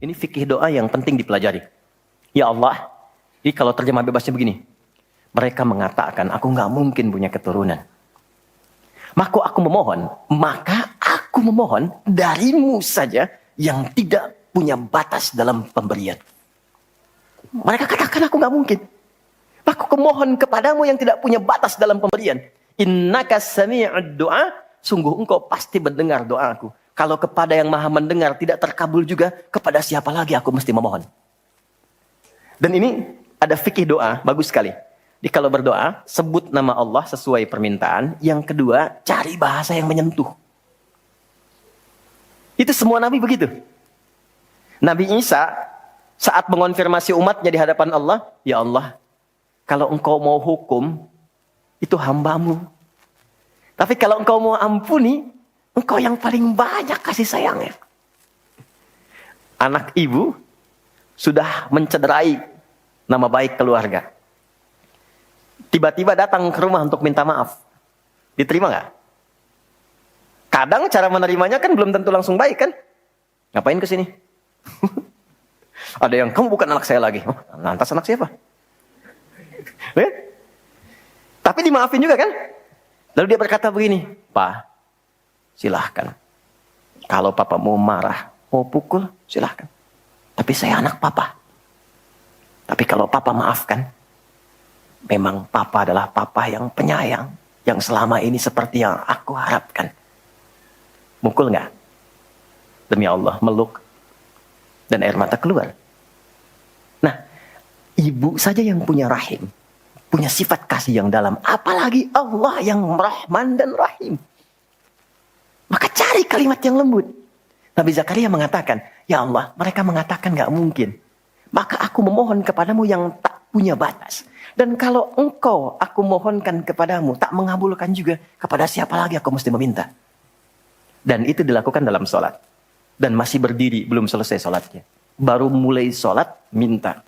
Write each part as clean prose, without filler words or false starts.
Ini fikih doa yang penting dipelajari. Ya Allah, jadi kalau terjemah bebasnya begini. Mereka mengatakan, aku nggak mungkin punya keturunan. Maka aku memohon darimu saja yang tidak punya batas dalam pemberian. Mereka katakan aku nggak mungkin. Aku memohon kepadamu yang tidak punya batas dalam pemberian. Innaka sami'ud du'a, sungguh engkau pasti mendengar doaku. Kalau kepada yang maha mendengar tidak terkabul juga, kepada siapa lagi aku mesti memohon? Dan ini ada fikih doa, bagus sekali. Jadi kalau berdoa, sebut nama Allah sesuai permintaan. Yang kedua, cari bahasa yang menyentuh. Itu semua Nabi begitu. Nabi Isa saat mengonfirmasi umatnya di hadapan Allah, ya Allah, kalau engkau mau hukum, itu hambamu. Tapi kalau engkau mau ampuni, engkau yang paling banyak kasih sayangnya. Anak ibu sudah mencederai nama baik keluarga. Tiba-tiba datang ke rumah untuk minta maaf. Diterima nggak? Kadang cara menerimanya kan belum tentu langsung baik kan? Ngapain ke sini? Ada yang, kamu bukan anak saya lagi. Oh, lantas anak siapa? Tapi dimaafin juga kan? Lalu dia berkata begini, Pak, silahkan. Kalau papa mau marah, mau pukul, silahkan. Tapi saya anak papa. Tapi kalau papa maafkan, memang papa adalah papa yang penyayang, yang selama ini seperti yang aku harapkan. Mukul nggak? Demi Allah, meluk. Dan air mata keluar. Nah, ibu saja yang punya rahim, punya sifat kasih yang dalam. Apalagi Allah yang Rahman dan Rahim. Maka cari kalimat yang lembut. Nabi Zakaria mengatakan, ya Allah, mereka mengatakan nggak mungkin. Maka aku memohon kepadamu yang tak punya batas. Dan kalau engkau aku mohonkan kepadamu, tak mengabulkan juga, kepada siapa lagi aku mesti meminta. Dan itu dilakukan dalam sholat. Dan masih berdiri, belum selesai sholatnya. Baru mulai sholat, minta.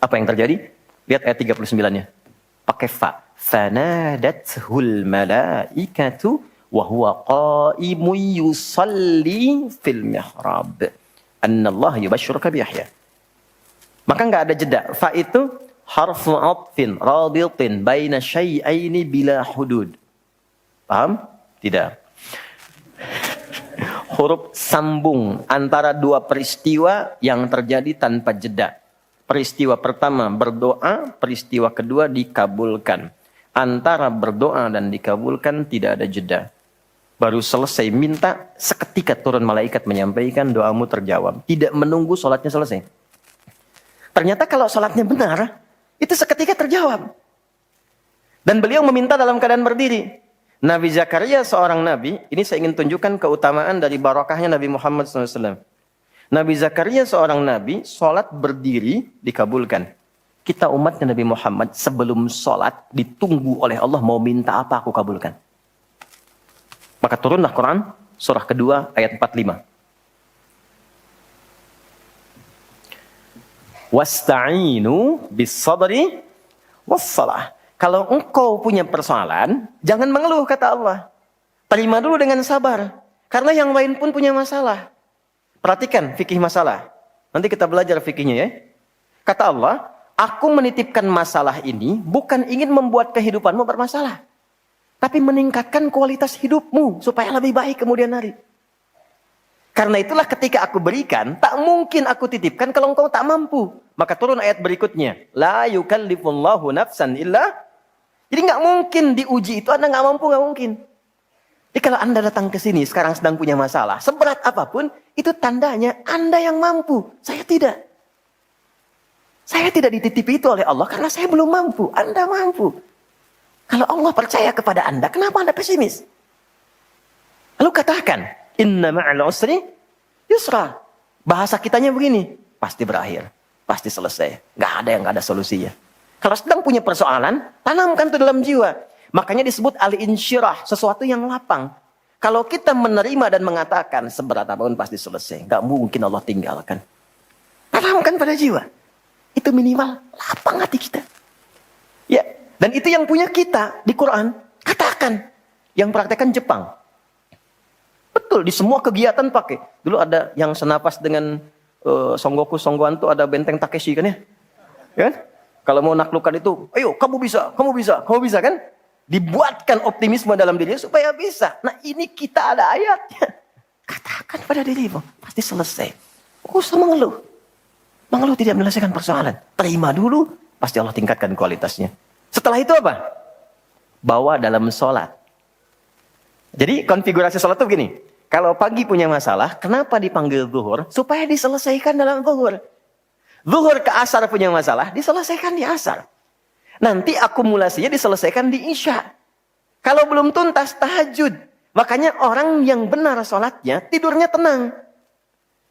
Apa yang terjadi? Lihat ayat 39-nya. Pakai fa. Fanadathul malaikatu wa huwa qa'imun yusalli fil mihrab. Annallah yubashshiruka bi Yahya. Maka enggak ada jeda. Fa itu harfu 'atfin rabitin baina syai'aini bila hudud. Paham? Tidak. Huruf sambung antara dua peristiwa yang terjadi tanpa jeda. Peristiwa pertama berdoa, peristiwa kedua dikabulkan. Antara berdoa dan dikabulkan tidak ada jeda. Baru selesai minta, seketika turun malaikat menyampaikan doamu terjawab. Tidak menunggu sholatnya selesai. Ternyata kalau sholatnya benar, itu seketika terjawab. Dan beliau meminta dalam keadaan berdiri. Nabi Zakaria seorang nabi, ini saya ingin tunjukkan keutamaan dari barakahnya Nabi Muhammad SAW. Nabi Zakaria seorang nabi, sholat berdiri dikabulkan. Kita umatnya Nabi Muhammad sebelum sholat ditunggu oleh Allah mau minta apa aku kabulkan. Maka turunlah Quran, surah kedua ayat 45. Wasta'inu bis sabri wassalah. Kalau engkau punya persoalan, jangan mengeluh kata Allah. Terima dulu dengan sabar. Karena yang lain pun punya masalah. Perhatikan fikih masalah. Nanti kita belajar fikihnya ya. Kata Allah, aku menitipkan masalah ini bukan ingin membuat kehidupanmu bermasalah. Tapi meningkatkan kualitas hidupmu supaya lebih baik kemudian hari. Karena itulah ketika aku berikan, tak mungkin aku titipkan kalau engkau tak mampu. Maka turun ayat berikutnya. La yukallifullahu nafsan illa. Jadi nggak mungkin diuji itu Anda nggak mampu, nggak mungkin. Jadi kalau Anda datang ke sini sekarang sedang punya masalah, seberat apapun, itu tandanya Anda yang mampu. Saya tidak. Saya tidak dititipi itu oleh Allah karena saya belum mampu. Anda mampu. Kalau Allah percaya kepada Anda, kenapa Anda pesimis? Lalu katakan, inna ma'al usri yusra. Bahasa kitanya begini, pasti berakhir, pasti selesai. Nggak ada yang nggak ada solusinya. Kalau sedang punya persoalan, tanamkan itu dalam jiwa. Makanya disebut al-insyirah, sesuatu yang lapang. Kalau kita menerima dan mengatakan seberat apapun pasti selesai, nggak mungkin Allah tinggalkan. Tanamkan pada jiwa. Itu minimal lapang hati kita. Ya, dan itu yang punya kita di Quran. Katakan, yang praktekkan Jepang. Betul, di semua kegiatan pakai. Dulu ada yang senapas dengan Songgoku Songgoan tuh ada benteng Takeshi kan ya? Ya kan? Kalau mau naklukkan itu, ayo kamu bisa, kamu bisa, kamu bisa kan? Dibuatkan optimisme dalam dirinya supaya bisa. Nah ini kita ada ayatnya. Katakan pada dirimu, pasti selesai. Gak usah mengeluh. Mengeluh tidak menyelesaikan persoalan. Terima dulu, pasti Allah tingkatkan kualitasnya. Setelah itu apa? Bawa dalam sholat. Jadi konfigurasi sholat itu begini. Kalau pagi punya masalah, kenapa dipanggil zuhur? Supaya diselesaikan dalam zuhur. Zuhur ke asar punya masalah, diselesaikan di asar. Nanti akumulasinya diselesaikan di isya. Kalau belum tuntas, tahajud. Makanya orang yang benar sholatnya, tidurnya tenang.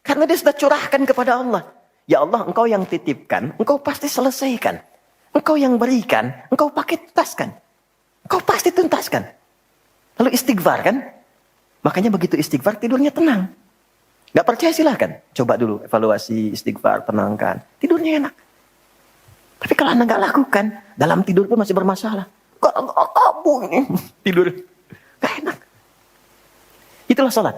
Karena dia sudah curahkan kepada Allah. Ya Allah, engkau yang titipkan, engkau pasti selesaikan. Engkau yang berikan, engkau pakai tuntaskan. Engkau pasti tuntaskan. Lalu istighfar kan? Makanya begitu istighfar, tidurnya tenang. Gak percaya silahkan. Coba dulu evaluasi istighfar, tenangkan. Tidurnya enak. Tapi kalau Anda gak lakukan, dalam tidur pun masih bermasalah. Kamu ini tidur. Gak enak. Itulah sholat.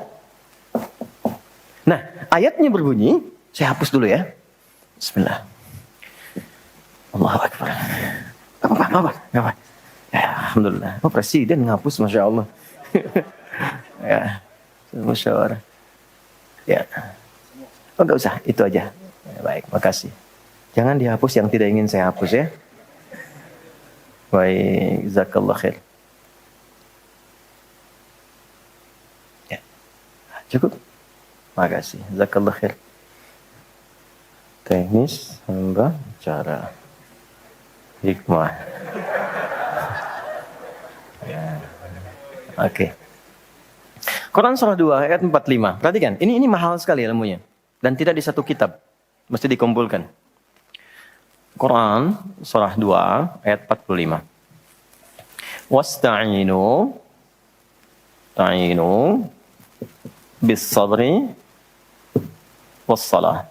Nah, ayatnya berbunyi. Saya hapus dulu ya. Bismillah. Allahu Akbar. Gak apa-apa. Ya, alhamdulillah. Oh, presiden ngapus, Masya Allah. Ya, musyawarah. Ya. Oh, enggak usah, itu aja. Ya, baik, makasih. Jangan dihapus yang tidak ingin saya hapus ya. Baik, jazakallah khair. Ya. Cukup. Makasih, jazakallah khair. Teknis, hamba, cara. Hikmah. Ya. Oke. Quran surah 2 ayat 45. Perhatikan, ini mahal sekali ilmunya. Dan tidak di satu kitab. Mesti dikumpulkan. Quran surah 2 ayat 45. Wasta'inu bis sabri was salah.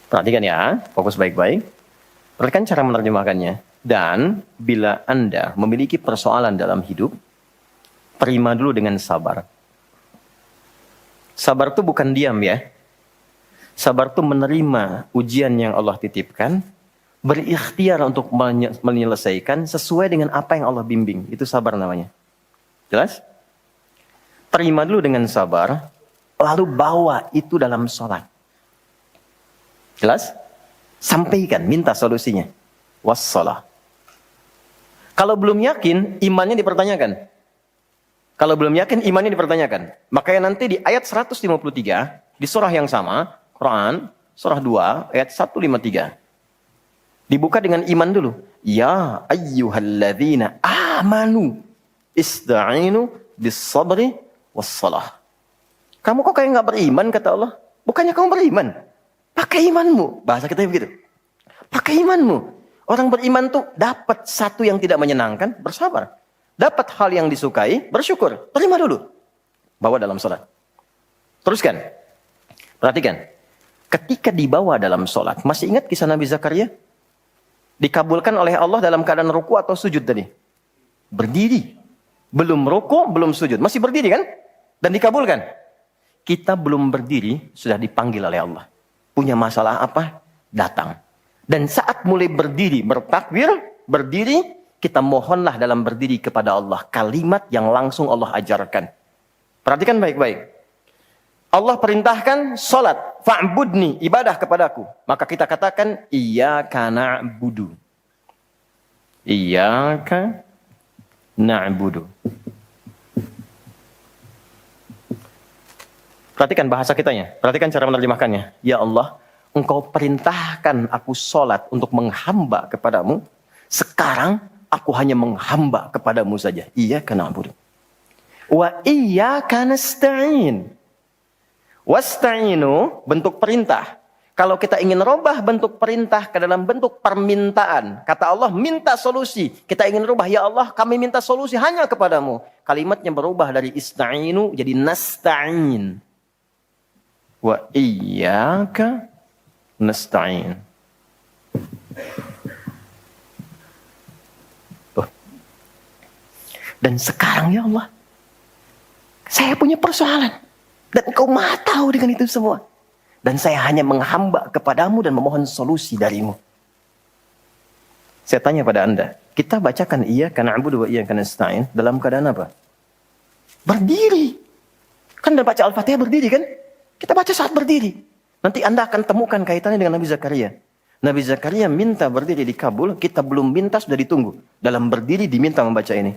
Perhatikan ya, fokus baik-baik. Perhatikan cara menerjemahkannya. Dan bila Anda memiliki persoalan dalam hidup, terima dulu dengan sabar. Sabar itu bukan diam ya. Sabar itu menerima ujian yang Allah titipkan, berikhtiar untuk menyelesaikan sesuai dengan apa yang Allah bimbing. Itu sabar namanya. Jelas? Terima dulu dengan sabar, lalu bawa itu dalam sholat. Jelas? Sampaikan, minta solusinya. Wassalah. Kalau belum yakin, imannya dipertanyakan. Kalau belum yakin, imannya dipertanyakan. Makanya nanti di ayat 153, di surah yang sama, Quran, surah 2, ayat 153. Dibuka dengan iman dulu. Ya ayyuhalladzina amanu ista'inu bis sabri wassalah. Kamu kok kayak gak beriman, kata Allah? Bukannya kamu beriman. Pakai imanmu. Bahasa kita begitu. Pakai imanmu. Orang beriman tuh dapat satu yang tidak menyenangkan, bersabar. Dapat hal yang disukai, bersyukur. Terima dulu. Bawa dalam sholat. Teruskan. Perhatikan. Ketika dibawa dalam sholat, masih ingat kisah Nabi Zakaria? Dikabulkan oleh Allah dalam keadaan ruku atau sujud tadi? Berdiri. Belum ruku, belum sujud. Masih berdiri kan? Dan dikabulkan. Kita belum berdiri, sudah dipanggil oleh Allah. Punya masalah apa? Datang. Dan saat mulai berdiri, bertakbir, berdiri, kita mohonlah dalam berdiri kepada Allah. Kalimat yang langsung Allah ajarkan. Perhatikan baik-baik. Allah perintahkan salat, fa'budni, ibadah kepadaku. Maka kita katakan, iyyaka na'budu. Iyyaka na'budu. Perhatikan bahasa kitanya. Perhatikan cara menerjemahkannya. Ya Allah, Engkau perintahkan aku sholat untuk menghamba kepadamu. Sekarang aku hanya menghamba kepadamu saja. Iyyaka na'budu. Wa iyyaka nasta'in. Wasta'inu, bentuk perintah. Kalau kita ingin rubah bentuk perintah ke dalam bentuk permintaan. Kata Allah, minta solusi. Kita ingin rubah, ya Allah, kami minta solusi hanya kepadamu. Kalimatnya berubah dari ista'inu jadi nasta'in. Wa iyyaka nasta'in. Dan sekarang ya Allah, Saya punya persoalan. Dan engkau maha tahu dengan itu semua. Dan saya hanya menghamba kepadamu dan memohon solusi darimu. Saya tanya pada anda, kita bacakan iyyaka na'budu wa iyyaka nasta'in dalam keadaan apa? Berdiri. Kan dalam baca Al-Fatihah berdiri kan? Kita baca saat berdiri. Nanti anda akan temukan kaitannya dengan Nabi Zakaria. Nabi Zakaria minta berdiri di Kabul, kita belum minta sudah ditunggu. Dalam berdiri diminta membaca ini.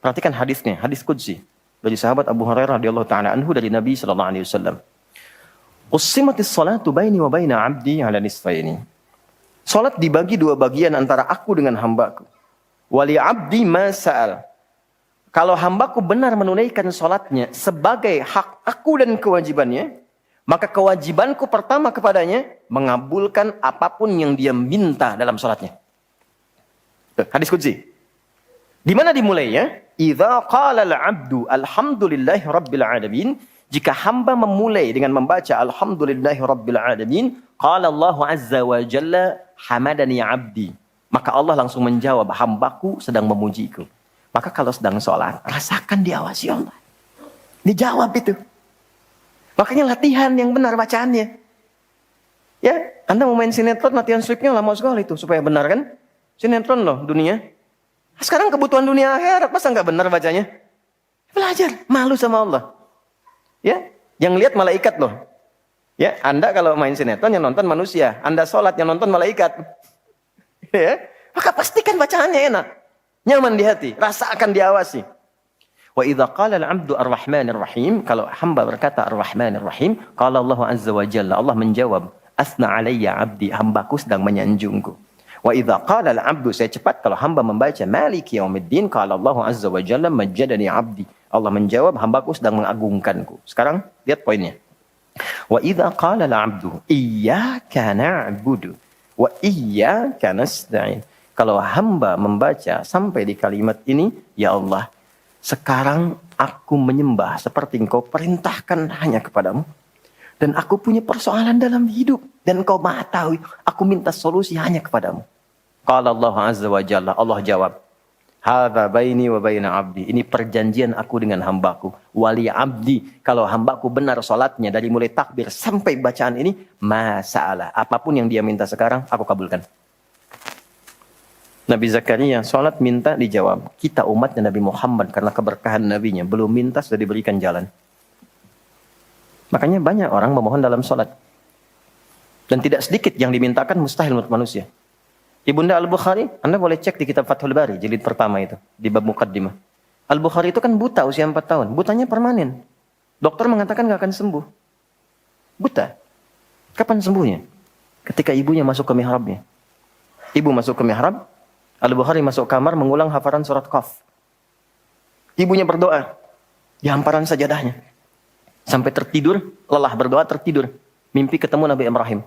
Perhatikan hadisnya, hadis qudsi dari sahabat Abu Hurairah radhiyallahu taala anhu dari Nabi sallallahu alaihi wasallam. Ussimatis salatu baini wa baina 'abdi 'ala nisfaini. Salat dibagi dua bagian antara aku dengan hambaku. Wali 'abdi ma sa'al. Kalau hambaku benar menunaikan salatnya sebagai hak aku dan kewajibannya, maka kewajibanku pertama kepadanya mengabulkan apapun yang dia minta dalam salatnya. Hadis qudsi. Di mana dimulainya? Idza qala al-'abdu alhamdulillahi rabbil alamin. Jika hamba memulai dengan membaca alhamdulillahi rabbil alamin, qala Allah azza wa jalla hamadani 'abdi. Maka Allah langsung menjawab, hambaku sedang memujiku. Maka kalau sedang sholat, rasakan diawasi Allah. Dijawab itu. Makanya latihan yang benar bacaannya. Ya, Anda mau main sinetron, latihan skripnya lama sekali itu supaya benar kan? Sinetron loh dunia. Sekarang kebutuhan dunia akhirat, masa nggak benar bacanya? Belajar, malu sama Allah. Ya, yang lihat malaikat loh. Ya, Anda kalau main sinetron yang nonton manusia, Anda sholat yang nonton malaikat. Ya, maka pastikan bacaannya enak, nyaman di hati, rasa akan diawasi. Wa idza qala al-'abdu ar-rahmanir rahim, kalau hamba berkata ar-rahmanir rahim, qala Allah azza wa jalla, Allah menjawab, asna alayya 'abdi, hambaku sedang menyanjungku. Wa idza qala al-'abdu, saya cepat kalau hamba membaca maliki yaumiddin, qala Allah azza wa jalla majjadani 'abdi, Allah menjawab, hambaku sedang mengagungkanku. Sekarang lihat poinnya. Wa idza qala al-'abdu iyyaka na'budu wa iyyaka nasta'in. Kalau hamba membaca sampai di kalimat ini, ya Allah, sekarang aku menyembah seperti engkau perintahkan hanya kepadamu. Dan aku punya persoalan dalam hidup. Dan engkau maha tahu, aku minta solusi hanya kepadamu. Qala Allah azza wa jalla, Allah jawab, hadza baini wa baina 'abdi. Ini perjanjian aku dengan hambaku. Wali 'abdi, kalau hambaku benar salatnya dari mulai takbir sampai bacaan ini, masalah. Apapun yang dia minta sekarang, aku kabulkan. Nabi Zakaria salat minta dijawab. Kita umatnya Nabi Muhammad karena keberkahan nabinya belum minta sudah diberikan jalan. Makanya banyak orang memohon dalam salat. Dan tidak sedikit yang dimintakan mustahil menurut manusia. Ibunda Al-Bukhari, Anda boleh cek di kitab Fathul Bari, jilid pertama itu, di bab Muqaddimah. Al-Bukhari itu kan buta usia 4 tahun. Butanya permanen. Dokter mengatakan gak akan sembuh. Buta. Kapan sembuhnya? Ketika ibunya masuk ke mihrabnya. Ibu masuk ke mihrab, Al-Bukhari masuk kamar mengulang hafalan surat Qaf. Ibunya berdoa di hamparan sajadahnya. Sampai tertidur, lelah berdoa tertidur. Mimpi ketemu Nabi Ibrahim.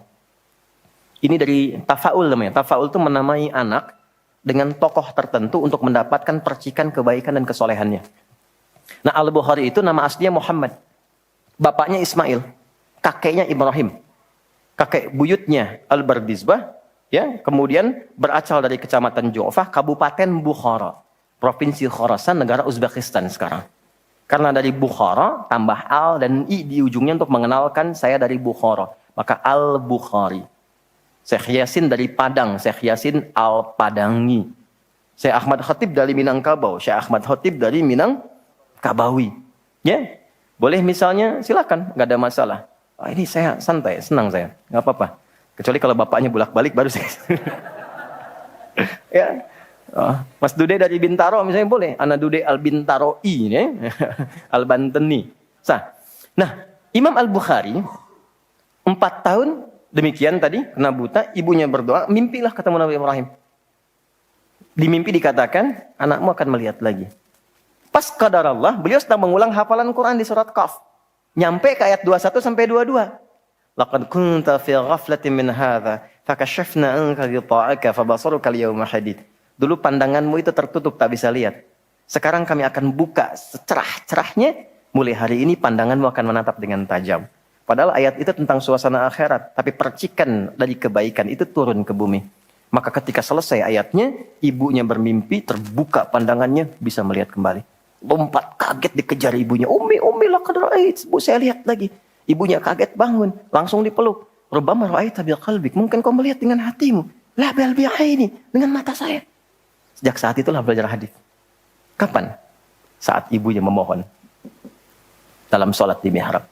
Ini dari tafa'ul namanya. Tafa'ul itu menamai anak dengan tokoh tertentu untuk mendapatkan percikan kebaikan dan kesolehannya. Nah, Al-Bukhari itu nama aslinya Muhammad. Bapaknya Ismail. Kakeknya Ibrahim. Kakek buyutnya Al-Bardizbah. Ya, kemudian berasal dari kecamatan Ju'fah, Kabupaten Bukhara. Provinsi Khorasan, negara Uzbekistan sekarang. Karena dari Bukhara, tambah al dan i di ujungnya untuk mengenalkan saya dari Bukhara. Maka Al-Bukhari. Syekh Yasin dari Padang, Syekh Yasin Al-Padangi. Syekh Ahmad Khatib dari Minangkabau, Syekh Ahmad Khatib dari Minangkabawi. Ya, boleh misalnya silakan, nggak ada masalah. Oh, ini saya santai, senang saya, nggak apa-apa. Kecuali kalau bapaknya bolak-balik baru saya. Ya, Mas Dude dari Bintaro misalnya boleh. Ana Dude Al-Bintaroi, ya. Al-Banteni. Nah, Imam Al-Bukhari 4 tahun demikian tadi, kena buta, ibunya berdoa, mimpilah ketemu Nabi Ibrahim. Di mimpi dikatakan, anakmu akan melihat lagi. Pas qadar Allah, beliau sedang mengulang hafalan Quran di surat Qaf. Nyampe ke ayat 21 sampai 22. Laqad kunta fi ghaflatin min hadza, fakashafna anka ghita'aka fabasaruka al-yawma hadid. Dulu pandanganmu itu tertutup, tak bisa lihat. Sekarang kami akan buka secerah-cerahnya, mulai hari ini pandanganmu akan menatap dengan tajam. Padahal ayat itu tentang suasana akhirat. Tapi percikan dari kebaikan itu turun ke bumi. Maka ketika selesai ayatnya, ibunya bermimpi, terbuka pandangannya, bisa melihat kembali. lompat kaget dikejar ibunya. Umi laqad ra'ait. Bu, saya lihat lagi. Ibunya kaget bangun, langsung dipeluk. Rubbama ra'aita bil qalbik. Mungkin kau melihat dengan hatimu. La bil bi'aini, dengan mata saya. Sejak saat itulah belajar hadis. Kapan? Saat ibunya memohon dalam sholat di mihrab.